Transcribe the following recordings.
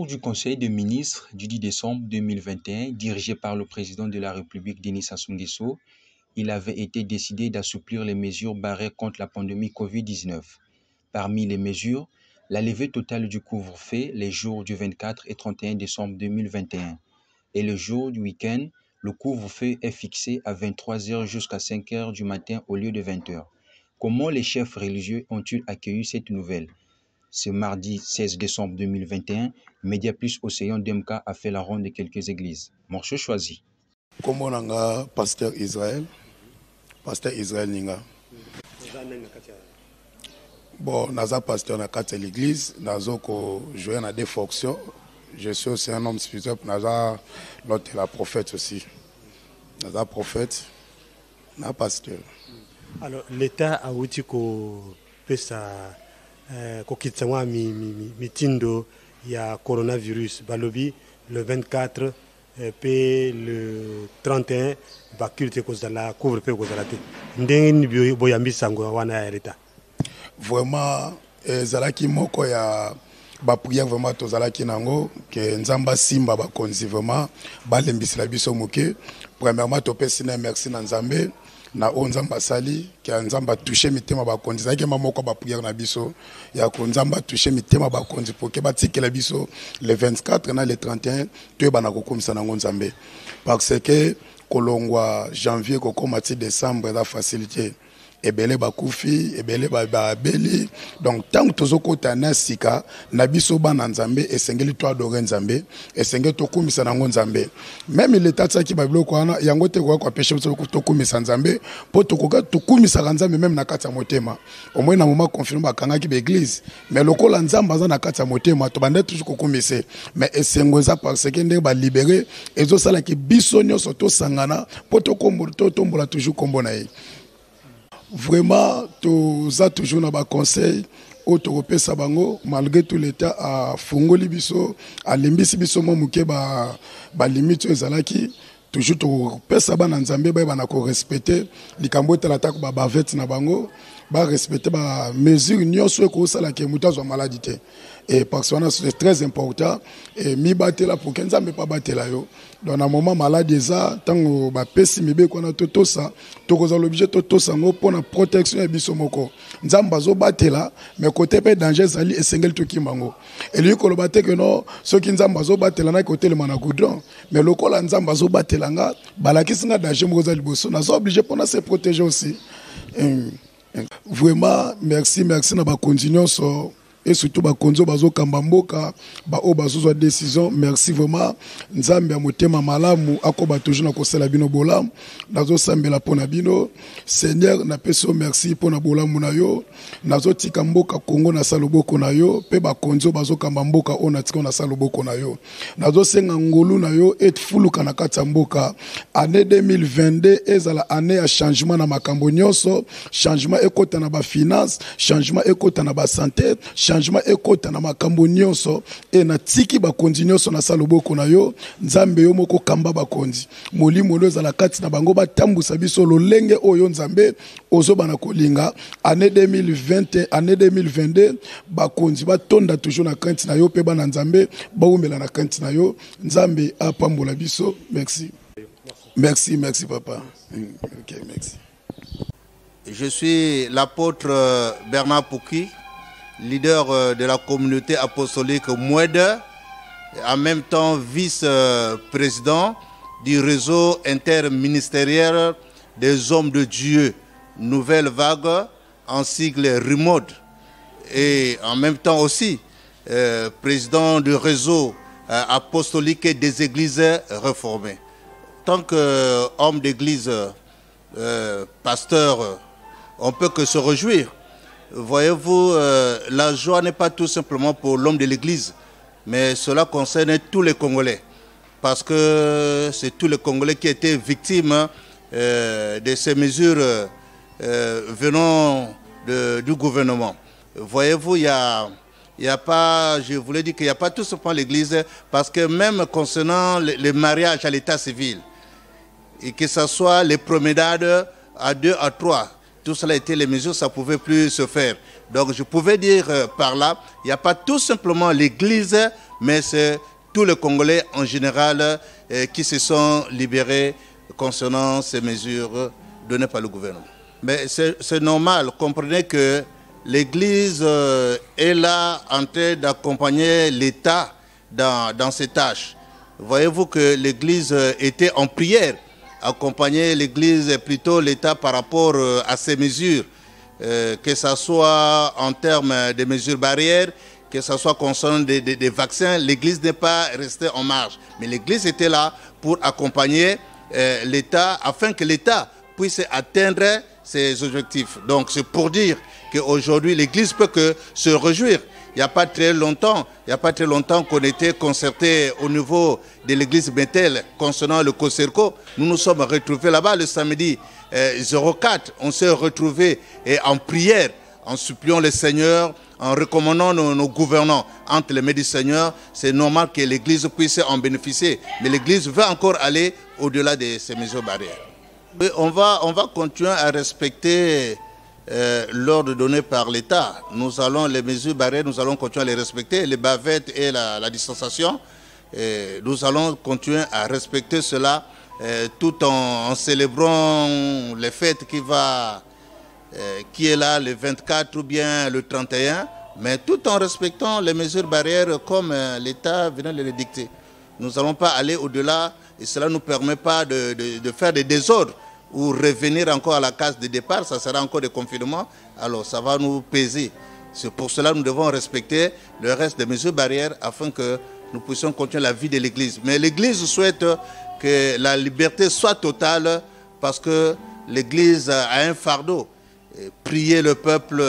cours du Conseil des ministres du 10 décembre 2021, dirigé par le président de la République Denis Sassou Nguesso, il avait été décidé d'assouplir les mesures barrières contre la pandémie Covid-19. Parmi les mesures, la levée totale du couvre-feu les jours du 24 et 31 décembre 2021. Et le jour du week-end, le couvre-feu est fixé à 23h jusqu'à 5h du matin au lieu de 20h. Comment les chefs religieux ont-ils accueilli cette nouvelle? Ce mardi 16 décembre 2021, Média Plus Océan DMK a fait la ronde de quelques églises. Morceau choisi. Comment on a pasteur Israël Ninga. Bon, naza pasteur na kati l'église, nazo ko jouer na des fonctions. Je suis aussi un homme spirituel, naza l'autre la prophète aussi. Naza prophète, na pasteur. Alors l'État a outil ko pesa ko kitsawa mitindo ya coronavirus balobi le 24 et le 31 bakulte ko zala couvre-feu ko zala te ndenge ni boyambi sango wana ya l'État. Vraiment zalaki moko ya ba prière vraiment to zalaki nango que nzamba simba ba konzi vraiment balembisela biso moke. Premièrement to pesina merci na nzambe na onzamba sali ki nzamba toucher mitema ba konzi zaki mamoko ba prière na biso ya ko nzamba toucher mitema ba konzi pour que batikela biso le 24 na le 31 to bana ko komisa na nzambe parce que kolongwa janvier ko komati décembre la facilité ebele bakufi ebele babeli donc tant tozokota na sika na biso bana nzambe esengeli to adorer nzambe esengeli to kumisa na nzambe même l'état tsaki babiloko wana yango te kwa péché to kumisa nzambe po to koka to kumisa nzambe même na kati ya motema au moins na moment confirme bakangaki ba église mais lokola nzamba za na kati ya motema to bande toujours ko kumise mais esengoza parce que ndenge ba libérer ezo sala ki biso nyonso to sangana po to kombola to tombola toujours kombo na ye. Vraiment, tu as toujours un conseil autoropé sabango malgré tout l'état à fongoli biso à limbisi biso momuke ba limite ezalaki toujours to pesa bana nzambe ba na ko respecter likambo talata ko ba bavette na bango ba respecter ba mesure nyonso ko sala ke mutazo maladie et parce que c'est très important et mi batela pour que nzambe pas batela yo dans un moment maladie ça tant ba pesi mibe ko na totosa to ko za l'objet totosa ngo pour na protection ya biso moko nzamba zo batela mais côté pe danger zali esengel to kimbango et lui ko lo batte que non ceux qui nzamba zo batela na côté le managudron mais le ko la nzamba zo batela nga balaki singa danger mo za liboso na zo obligé pour na se protéger aussi. Vraiment merci na ba continuer so et surtout ba konzo bazo kambamboka ba o bazo décision merci vraiment nzambe amotema malamu akoba toujours na kosala bino bolam nazo sambela pona bino Seigneur na peso merci pona bolamu na yo nazo tika mboka Kongo na saloboko na yo pe ba konzo bazo kambamboka ona tika na saloboko na yo nazo senga ngolu na yo et fuluka na kata mboka année 2022 ezala année ya changement na makambo nyonso changement ekota na ba finance changement ekota na ba santé changement ekota na makambo nyonso e na tiki bakonzi nyonso na saloboko na yo nzambe yo moko kamba bakonzi molimo lo za la kati na bango batambusa biso lolenge oyo nzambe ozoba na kolinga année 2020 année 2022 bakonzi batonda toujours na kanti na yo pe bana nzambe baumela na kanti na yo nzambe apambola biso merci papa. OK, merci. Je suis l'apôtre Bernard Pouki, leader de la communauté apostolique Mouede, en même temps vice-président du réseau interministériel des hommes de Dieu, Nouvelle Vague, en sigle RIMOD, et en même temps aussi président du réseau apostolique des églises réformées. Tant qu'homme d'église, pasteur, on peut que se réjouir. Voyez-vous, la joie n'est pas tout simplement pour l'homme de l'église, mais cela concerne tous les Congolais. Parce que c'est tous les Congolais qui étaient victimes de ces mesures venant du gouvernement. Voyez-vous, il y a pas, je voulais dire qu'il n'y a pas tout simplement l'église, parce que même concernant les mariages à l'état civil, et que ce soit les promenades à 2, à 3, tout cela était les mesures, ça ne pouvait plus se faire. Donc je pouvais dire par là, il n'y a pas tout simplement l'église, mais c'est tous les Congolais en général qui se sont libérés concernant ces mesures données par le gouvernement. Mais c'est normal, comprenez que l'Église est là en train d'accompagner l'État dans ses tâches. Voyez-vous que l'Église était en prière, accompagner l'Église, plutôt l'État par rapport à ces mesures, que ce soit en termes de mesures barrières, que ce soit concernant des vaccins. L'Église n'est pas restée en marge, mais l'Église était là pour accompagner l'État afin que l'État puisse atteindre ses objectifs. Donc c'est pour dire qu'aujourd'hui l'Église peut que se réjouir. Il n'y a pas très longtemps qu'on était concerté au niveau de l'église Bethel concernant le COSERCO. Nous nous sommes retrouvés là-bas le samedi 04. On s'est retrouvés en prière, en suppliant le Seigneur, en recommandant nos gouvernants entre les mains du Seigneur. C'est normal que l'église puisse en bénéficier. Mais l'église veut encore aller au-delà de ces mesures barrières. Oui, on va continuer à respecter l'ordre donné par l'État. Les mesures barrières, nous allons continuer à les respecter, les bavettes et la distanciation. Nous allons continuer à respecter cela tout en célébrant les fêtes qui est là le 24 ou bien le 31, mais tout en respectant les mesures barrières comme l'État venait de les dicter. Nous n'allons pas aller au-delà et cela ne nous permet pas de faire des désordres ou revenir encore à la case de départ, ça sera encore des confinements, alors ça va nous peser. C'est pour cela que nous devons respecter le reste des mesures barrières afin que nous puissions continuer la vie de l'Église. Mais l'Église souhaite que la liberté soit totale parce que l'Église a un fardeau. Prier le peuple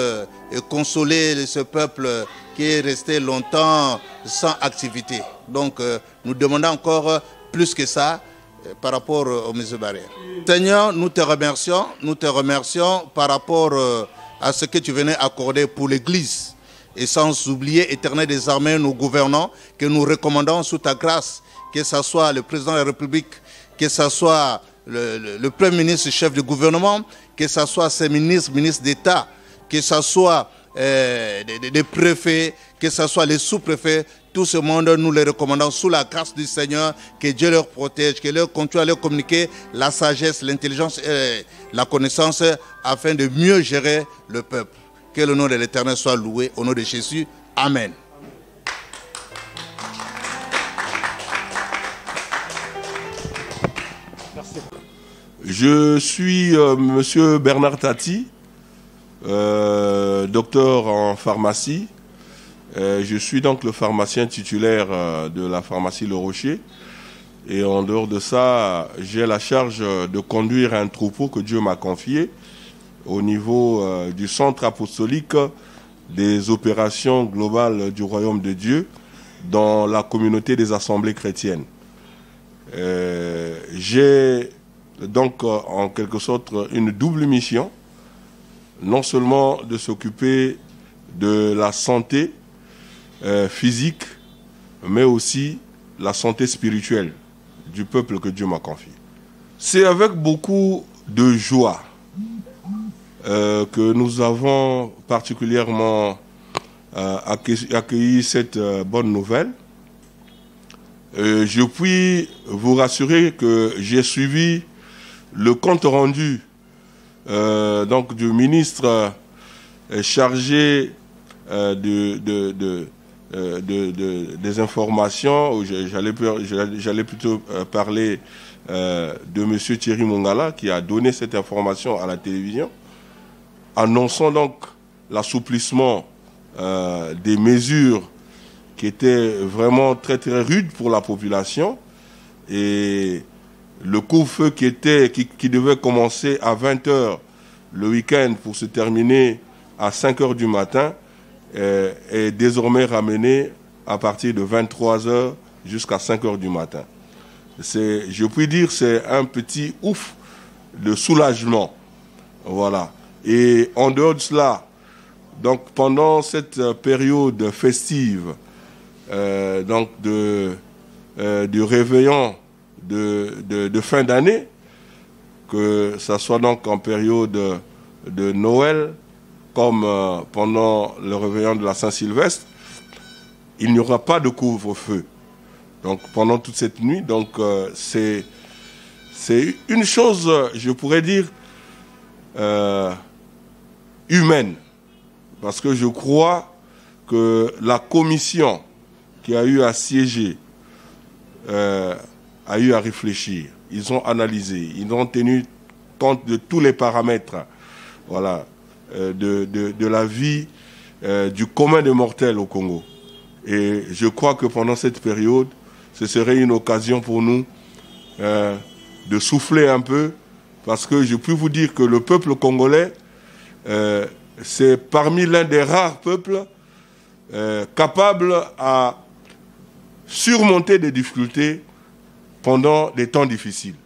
et consoler ce peuple qui est resté longtemps sans activité. Donc nous demandons encore plus que ça par rapport aux mesures barrières. Seigneur, nous te remercions par rapport à ce que tu venais accorder pour l'Église. Et sans oublier, Éternel des armées, nos gouvernants, que nous recommandons sous ta grâce, que ce soit le président de la République, que ce soit le Premier ministre, chef du gouvernement, que ce soit ses ministres d'État, que ce soit des préfets, que ce soit les sous-préfets, tout ce monde, nous les recommandons sous la grâce du Seigneur, que Dieu leur protège, que leur continue à leur communiquer la sagesse, l'intelligence et la connaissance afin de mieux gérer le peuple. Que le nom de l'Éternel soit loué au nom de Jésus. Amen. Je suis Monsieur Bernard Tati, docteur en pharmacie. Je suis donc le pharmacien titulaire de la pharmacie Le Rocher. Et en dehors de ça, j'ai la charge de conduire un troupeau que Dieu m'a confié au niveau du centre apostolique des opérations globales du royaume de Dieu dans la communauté des assemblées chrétiennes. J'ai donc en quelque sorte une double mission, non seulement de s'occuper de la santé physique, mais aussi la santé spirituelle du peuple que Dieu m'a confié. C'est avec beaucoup de joie que nous avons particulièrement accueilli cette bonne nouvelle. Je puis vous rassurer que j'ai suivi le compte rendu donc du ministre chargé des informations. J'allais plutôt parler de M. Thierry Mongala, qui a donné cette information à la télévision, annonçant donc l'assouplissement des mesures qui étaient vraiment très très rudes pour la population, et le couvre-feu qui devait commencer à 20h le week-end pour se terminer à 5h du matin est désormais ramené à partir de 23h jusqu'à 5h du matin. Je puis dire, c'est un petit ouf de soulagement. Voilà. Et en dehors de cela, donc pendant cette période festive, donc du réveillon de fin d'année, que ça soit donc en période de Noël, comme pendant le réveillon de la Saint-Sylvestre, il n'y aura pas de couvre-feu. Donc pendant toute cette nuit, donc c'est une chose, je pourrais dire, humaine. Parce que je crois que la commission qui a eu à siéger a eu à réfléchir. Ils ont analysé, ils ont tenu compte de tous les paramètres, voilà, de la vie du commun des mortels au Congo. Et je crois que pendant cette période, ce serait une occasion pour nous de souffler un peu, parce que je puis vous dire que le peuple congolais, c'est parmi l'un des rares peuples capables à surmonter des difficultés pendant des temps difficiles.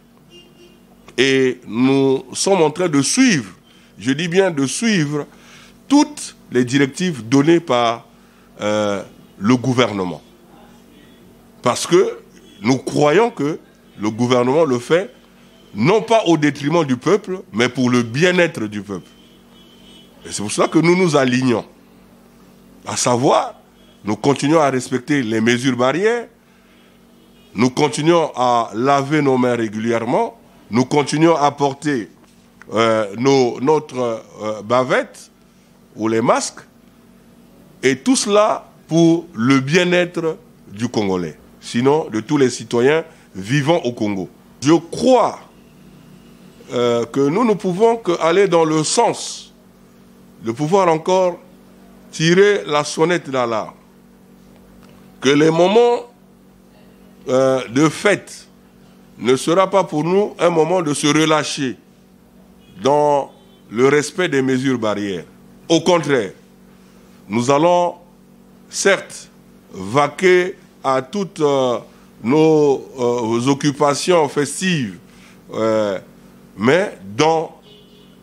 Et nous sommes en train de suivre, je dis bien de suivre, toutes les directives données par le gouvernement. Parce que nous croyons que le gouvernement le fait non pas au détriment du peuple, mais pour le bien-être du peuple. Et c'est pour cela que nous nous alignons. À savoir, nous continuons à respecter les mesures barrières, nous continuons à laver nos mains régulièrement, nous continuons à porter notre bavette ou les masques, et tout cela pour le bien-être du Congolais, sinon de tous les citoyens vivant au Congo. Je crois que nous ne pouvons qu'aller dans le sens de pouvoir encore tirer la sonnette d'alarme. Que les moments de fête ne sera pas pour nous un moment de se relâcher dans le respect des mesures barrières. Au contraire, nous allons certes vaquer à toutes nos occupations festives, mais dans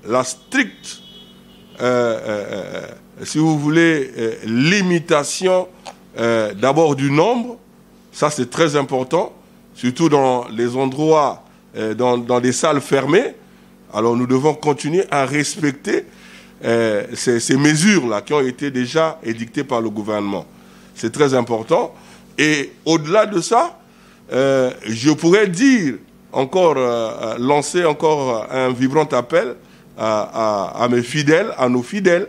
la stricte, si vous voulez, limitation d'abord du nombre. Ça c'est très important, surtout dans les endroits, dans des salles fermées. Alors nous devons continuer à respecter ces mesures-là qui ont été déjà édictées par le gouvernement. C'est très important. Et au-delà de ça, je pourrais dire encore, lancer encore un vibrant appel à mes fidèles, à nos fidèles,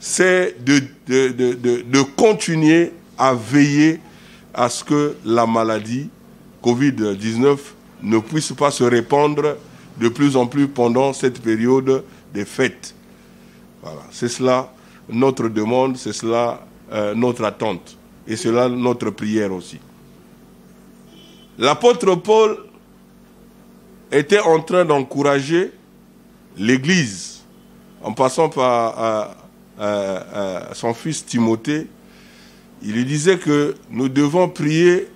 c'est de continuer à veiller à ce que la maladie Covid-19 ne puisse pas se répandre de plus en plus pendant cette période des fêtes. Voilà. C'est cela notre demande, c'est cela notre attente. Et c'est là notre prière aussi. L'apôtre Paul était en train d'encourager l'Église, en passant par son fils Timothée. Il lui disait que nous devons prier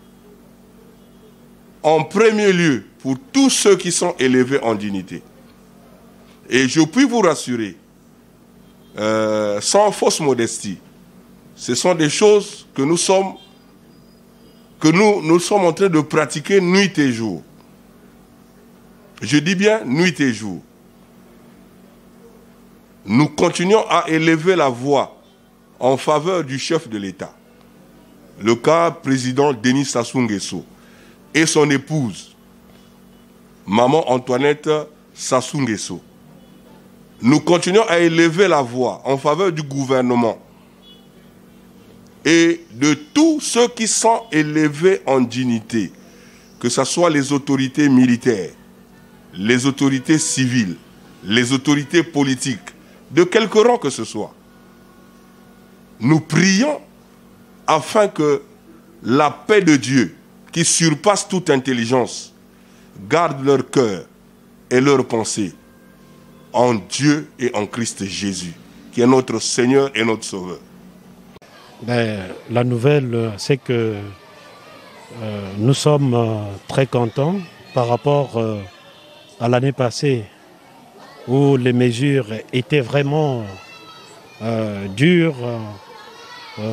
en premier lieu pour tous ceux qui sont élevés en dignité. Et je puis vous rassurer, sans fausse modestie, ce sont des choses que nous sommes en train de pratiquer nuit et jour. Je dis bien nuit et jour. Nous continuons à élever la voix en faveur du chef de l'État, le cas président Denis Sassou Nguesso et son épouse, maman Antoinette Sassou Nguesso. Nous continuons à élever la voix en faveur du gouvernement et de tous ceux qui sont élevés en dignité, que ce soit les autorités militaires, les autorités civiles, les autorités politiques, de quelque rang que ce soit. Nous prions afin que la paix de Dieu, qui surpasse toute intelligence, garde leur cœur et leur pensée en Dieu et en Christ Jésus, qui est notre Seigneur et notre Sauveur. La nouvelle, c'est que nous sommes très contents par rapport à l'année passée, où les mesures étaient vraiment dures,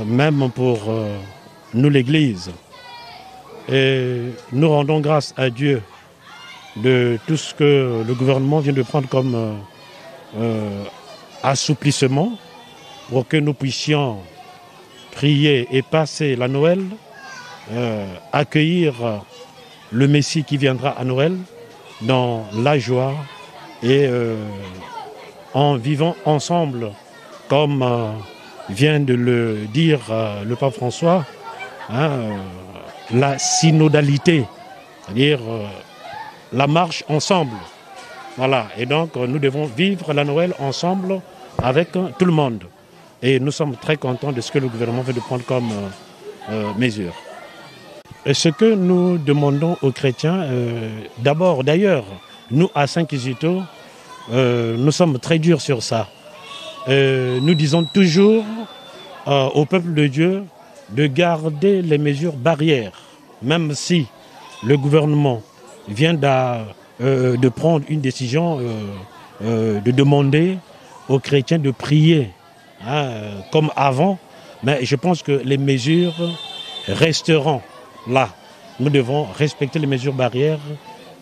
même pour nous l'Église. Et nous rendons grâce à Dieu de tout ce que le gouvernement vient de prendre comme assouplissement pour que nous puissions prier et passer la Noël, accueillir le Messie qui viendra à Noël dans la joie et en vivant ensemble, comme vient de le dire le pape François, la synodalité, c'est-à-dire la marche ensemble. Voilà, et donc nous devons vivre la Noël ensemble avec tout le monde. Et nous sommes très contents de ce que le gouvernement veut de prendre comme mesure. Et ce que nous demandons aux chrétiens, d'abord, d'ailleurs, nous à Saint-Kizito, nous sommes très durs sur ça. Nous disons toujours au peuple de Dieu de garder les mesures barrières, même si le gouvernement vient de prendre une décision de demander aux chrétiens de prier comme avant, mais je pense que les mesures resteront là. Nous devons respecter les mesures barrières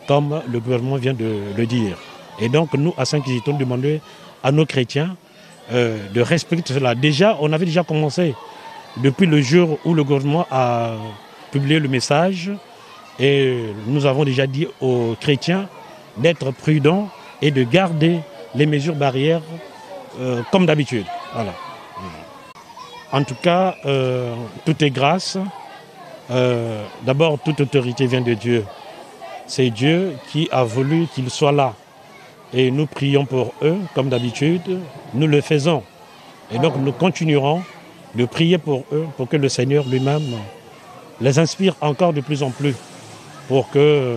comme le gouvernement vient de le dire. Et donc nous, à Saint-Kizito, nous demandons à nos chrétiens de respecter cela. Déjà, on avait déjà commencé depuis le jour où le gouvernement a publié le message et nous avons déjà dit aux chrétiens d'être prudents et de garder les mesures barrières comme d'habitude. Voilà. En tout cas, tout est grâce. D'abord, toute autorité vient de Dieu. C'est Dieu qui a voulu qu'ils soient là. Et nous prions pour eux, comme d'habitude. Nous le faisons. Et donc, nous continuerons de prier pour eux, pour que le Seigneur lui-même les inspire encore de plus en plus, pour que,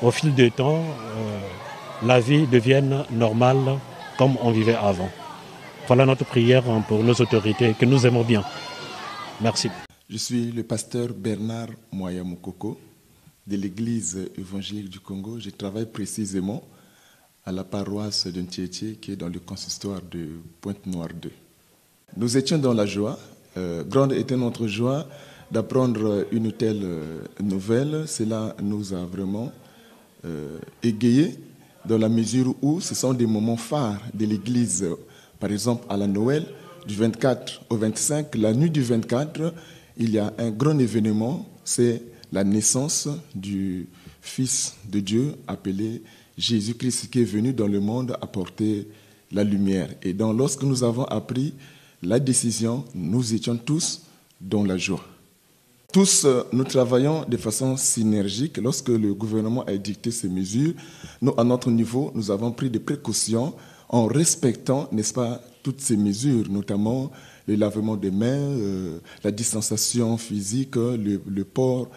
au fil du temps, la vie devienne normale comme on vivait avant. Voilà notre prière pour nos autorités que nous aimons bien. Merci. Je suis le pasteur Bernard Moya-Moukoko de l'Église évangélique du Congo. Je travaille précisément à la paroisse de Ntchétché qui est dans le consistoire de Pointe-Noire 2. Nous étions dans la joie. Grande était notre joie d'apprendre une telle nouvelle. Cela nous a vraiment égayés dans la mesure où ce sont des moments phares de l'Église. Par exemple, à la Noël, du 24 au 25, la nuit du 24, il y a un grand événement, c'est la naissance du Fils de Dieu appelé Jésus-Christ qui est venu dans le monde apporter la lumière. Et donc, lorsque nous avons appris la décision, nous étions tous dans la joie. Tous, nous travaillons de façon synergique. Lorsque le gouvernement a dicté ces mesures, nous, à notre niveau, nous avons pris des précautions en respectant, n'est-ce pas, toutes ces mesures, notamment le lavement des mains, la distanciation physique, le port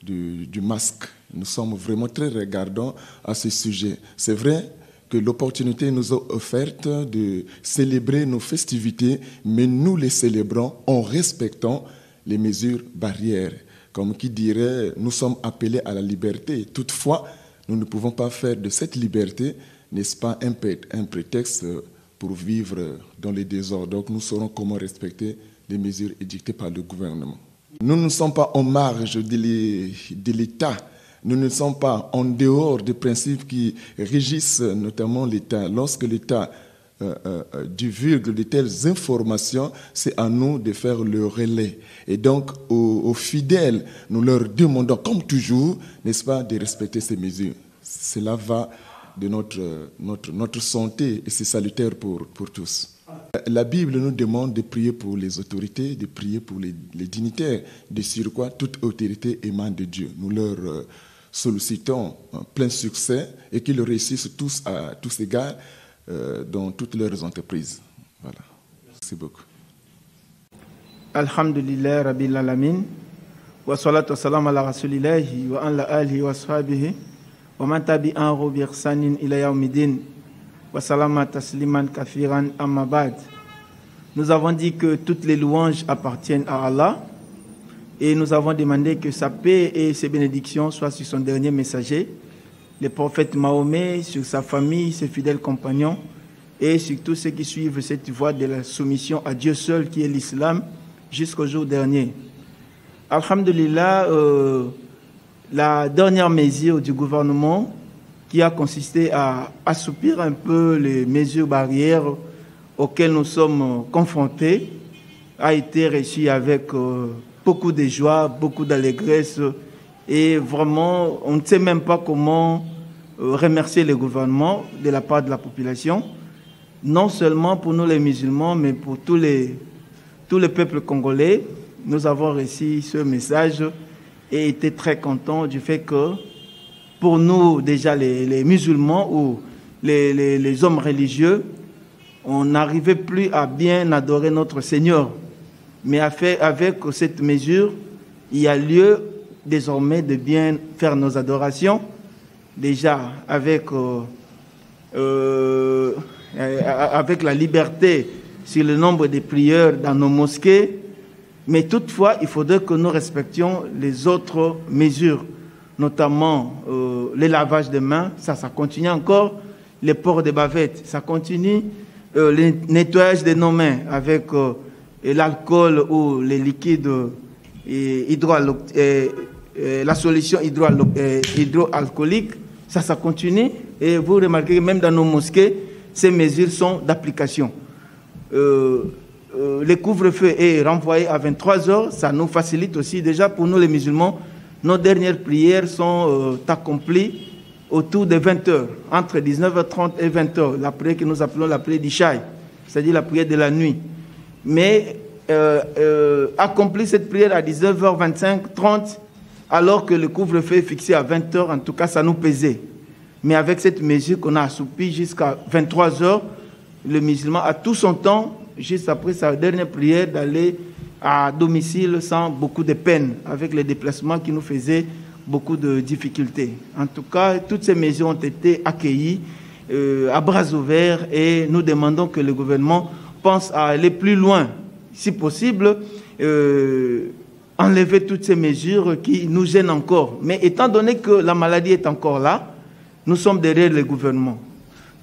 du masque. Nous sommes vraiment très regardants à ce sujet. C'est vrai que l'opportunité nous est offerte de célébrer nos festivités, mais nous les célébrons en respectant les mesures barrières. Comme qui dirait, nous sommes appelés à la liberté. Toutefois, nous ne pouvons pas faire de cette liberté, n'est-ce pas, un prétexte pour vivre dans les désordres. Donc nous saurons comment respecter les mesures édictées par le gouvernement. Nous ne sommes pas en marge de l'État. Nous ne sommes pas en dehors des principes qui régissent notamment l'État. Lorsque l'État divulgue de telles informations, c'est à nous de faire le relais. Et donc, aux fidèles, nous leur demandons, comme toujours, n'est-ce pas, de respecter ces mesures. Cela va de notre santé et c'est salutaire pour tous. La Bible nous demande de prier pour les autorités, de prier pour les dignitaires, de sur quoi toute autorité émane de Dieu. Nous leur sollicitons un plein succès et qu'ils réussissent tous à tous égards dans toutes leurs entreprises. Voilà. Merci beaucoup. Alhamdulillah Rabbil Alamin. Wa salatu wa salam ala rasulillahi wa ala alihi wa sahbihi wa man tabi'ahu bi ihsanin ila yawmiddin. Wa salama tasliman kathiran amma ba'd. Nous avons dit que toutes les louanges appartiennent à Allah et nous avons demandé que sa paix et ses bénédictions soient sur son dernier messager, le prophète Mahomet, sur sa famille, ses fidèles compagnons et sur tous ceux qui suivent cette voie de la soumission à Dieu seul qui est l'islam jusqu'au jour dernier. Alhamdulillah, la dernière mesure du gouvernement qui a consisté à assouplir un peu les mesures barrières auxquelles nous sommes confrontés a été reçu avec beaucoup de joie, beaucoup d'allégresse. Et vraiment, on ne sait même pas comment remercier le gouvernement de la part de la population. Non seulement pour nous les musulmans, mais pour tous les peuples congolais. Nous avons reçu ce message et été très contents du fait que pour nous, déjà les musulmans ou les hommes religieux, on n'arrivait plus à bien adorer notre Seigneur. Mais avec cette mesure, il y a lieu désormais de bien faire nos adorations, déjà avec la liberté sur le nombre de prières dans nos mosquées, mais toutefois, il faudrait que nous respections les autres mesures, notamment les lavages de mains, ça continue encore, les ports de bavettes, ça continue, le nettoyage de nos mains avec l'alcool ou les liquides la solution hydroalcoolique, ça continue. Et vous remarquez que même dans nos mosquées, ces mesures sont d'application. Le couvre-feu est renvoyé à 23 heures, ça nous facilite aussi. Déjà pour nous les musulmans, nos dernières prières sont accomplies autour de 20 heures, entre 19h30 et 20 heures, la prière que nous appelons la prière d'Ishaï, c'est-à-dire la prière de la nuit. Mais accomplir cette prière à 19h25, 30, alors que le couvre-feu est fixé à 20 heures, en tout cas ça nous pesait. Mais avec cette mesure qu'on a assouplie jusqu'à 23 heures, le musulman a tout son temps, juste après sa dernière prière, d'aller à domicile sans beaucoup de peine, avec les déplacements qui nous faisaient beaucoup de difficultés. En tout cas, toutes ces mesures ont été accueillies à bras ouverts et nous demandons que le gouvernement pense à aller plus loin, si possible, enlever toutes ces mesures qui nous gênent encore. Mais étant donné que la maladie est encore là, nous sommes derrière le gouvernement.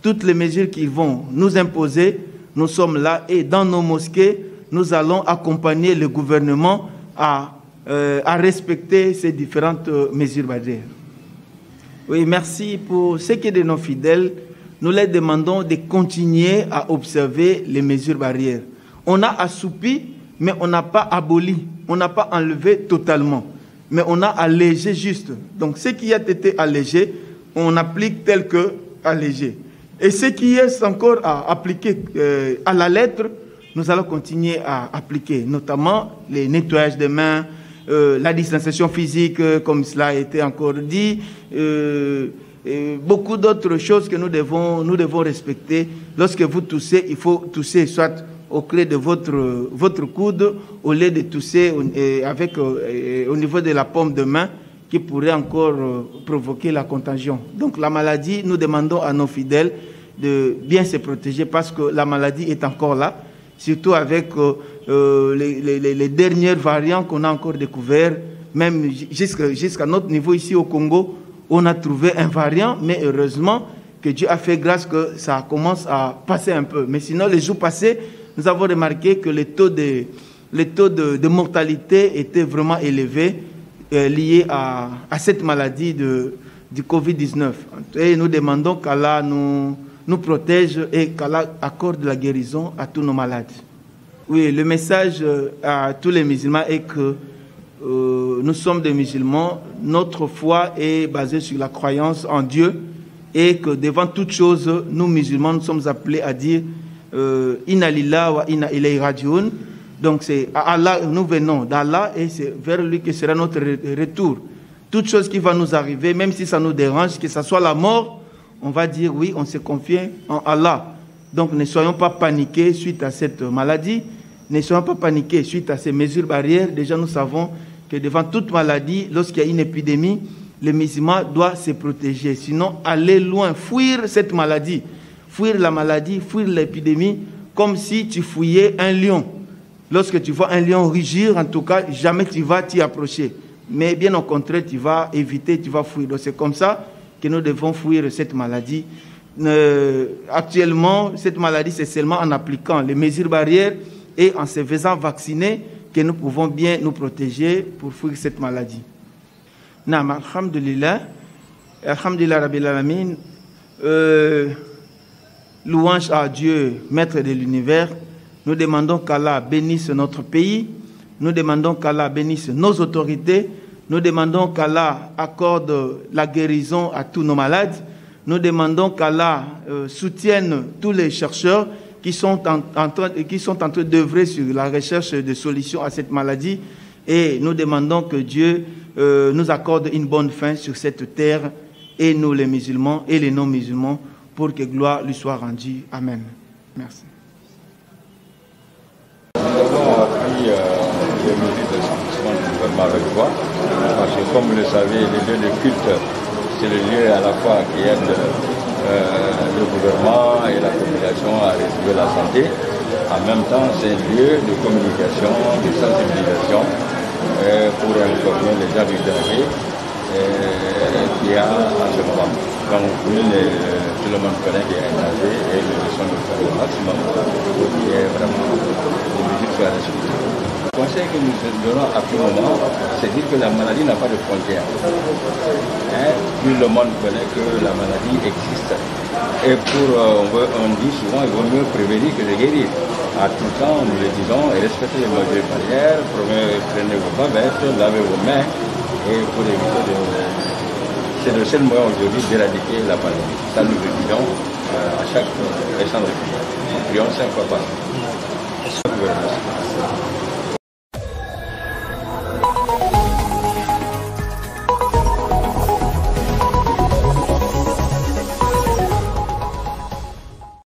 Toutes les mesures qu'ils vont nous imposer, nous sommes là et dans nos mosquées, nous allons accompagner le gouvernement à respecter ces différentes mesures barrières. Oui, merci. Pour ce qui est de nos fidèles, nous les demandons de continuer à observer les mesures barrières. On a assoupi, mais on n'a pas aboli, on n'a pas enlevé totalement, mais on a allégé juste. Donc ce qui a été allégé, on applique tel que allégé. Et ce qui est encore à appliquer à la lettre, nous allons continuer à appliquer, notamment les nettoyages des mains, la distanciation physique, comme cela a été encore dit, beaucoup d'autres choses que nous devons respecter. Lorsque vous toussez, il faut tousser soit au creux de votre coude, au lieu de tousser au niveau de la paume de main, qui pourrait encore provoquer la contagion. Donc la maladie, nous demandons à nos fidèles de bien se protéger parce que la maladie est encore là, surtout avec les dernières variants qu'on a encore découverts, même jusqu'à notre niveau ici au Congo, on a trouvé un variant, mais heureusement que Dieu a fait grâce que ça commence à passer un peu. Mais sinon, les jours passés, nous avons remarqué que le taux de mortalité était vraiment élevé, lié à cette maladie du Covid-19. Et nous demandons qu'Allah nous protège et qu'Allah accorde la guérison à tous nos malades. Oui, le message à tous les musulmans est que nous sommes des musulmans, notre foi est basée sur la croyance en Dieu et que devant toute chose, nous musulmans, nous sommes appelés à dire Inna lillahi wa inna ilayhi raji'un. Donc c'est à Allah, nous venons d'Allah et c'est vers lui que sera notre retour. Toute chose qui va nous arriver, même si ça nous dérange, que ce soit la mort, on va dire oui, on se confie en Allah. Donc ne soyons pas paniqués suite à cette maladie, ne soyons pas paniqués suite à ces mesures barrières. Déjà nous savons que devant toute maladie, lorsqu'il y a une épidémie, le musulman doit se protéger. Sinon, aller loin, fuir cette maladie, fuir la maladie, fuir l'épidémie, comme si tu fouillais un lion. Lorsque tu vois un lion rugir, en tout cas, jamais tu vas t'y approcher. Mais bien au contraire, tu vas éviter, tu vas fuir. Donc c'est comme ça que nous devons fuir cette maladie. Actuellement, cette maladie, c'est seulement en appliquant les mesures barrières et en se faisant vacciner que nous pouvons bien nous protéger pour fuir cette maladie. Naam, alhamdulillah, alhamdulillah rabbil alamin, louange à Dieu, maître de l'univers. Nous demandons qu'Allah bénisse notre pays. Nous demandons qu'Allah bénisse nos autorités. Nous demandons qu'Allah accorde la guérison à tous nos malades. Nous demandons qu'Allah soutienne tous les chercheurs qui sont en train d'œuvrer sur la recherche de solutions à cette maladie. Et nous demandons que Dieu nous accorde une bonne fin sur cette terre, et nous les musulmans et les non-musulmans, pour que gloire lui soit rendue. Amen. Merci. Nous avons appris les mesures d'assouplissement du gouvernement avec foi, parce que comme vous le savez, les lieux de culte, c'est le lieu à la fois qui aide le gouvernement et la population à retrouver la santé. En même temps, c'est un lieu de communication, de sensibilisation pour informer les gens du danger qu'il y a en ce moment. Donc, oui, tout le monde connaît qu'il y a un danger et nous essayons de faire le maximum pour qu'il y ait vraiment des mesures soient respectées. Le conseil que nous donnons à tout moment, c'est dire que la maladie n'a pas de frontières. Tout le monde connaît que la maladie existe. Et on dit souvent qu'il vaut mieux prévenir que de guérir. À tout temps, nous le disons, et respectez les mesures barrières, prenez vos bavettes, lavez vos mains, et pour éviter de... C'est le seul moyen aujourd'hui d'éradiquer la maladie. Ça, nous le disons à chaque instant de prière. Nous prions 5 fois par jour.